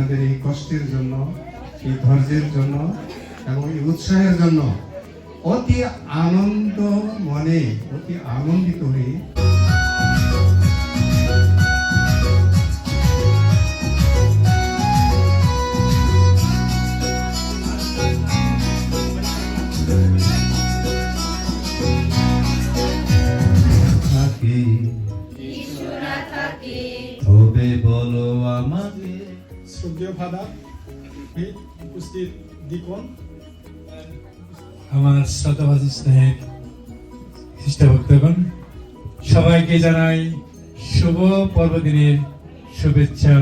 আপনাদের এই কষ্টের জন্য, এই ধৈর্যের জন্য এবং এই উৎসাহের জন্য অতি আনন্দ মনে, অতি আনন্দিত হয়ে তবে বলো আমাকে। শ্রদ্ধেয় ফাদার, উপস্থিত ডিকন, আমার শ্রদ্ধাভাজন স্নেহের খ্রিস্ট ভক্তগণ, সবাইকে জানাই শুভ পর্বদিনের শুভেচ্ছা।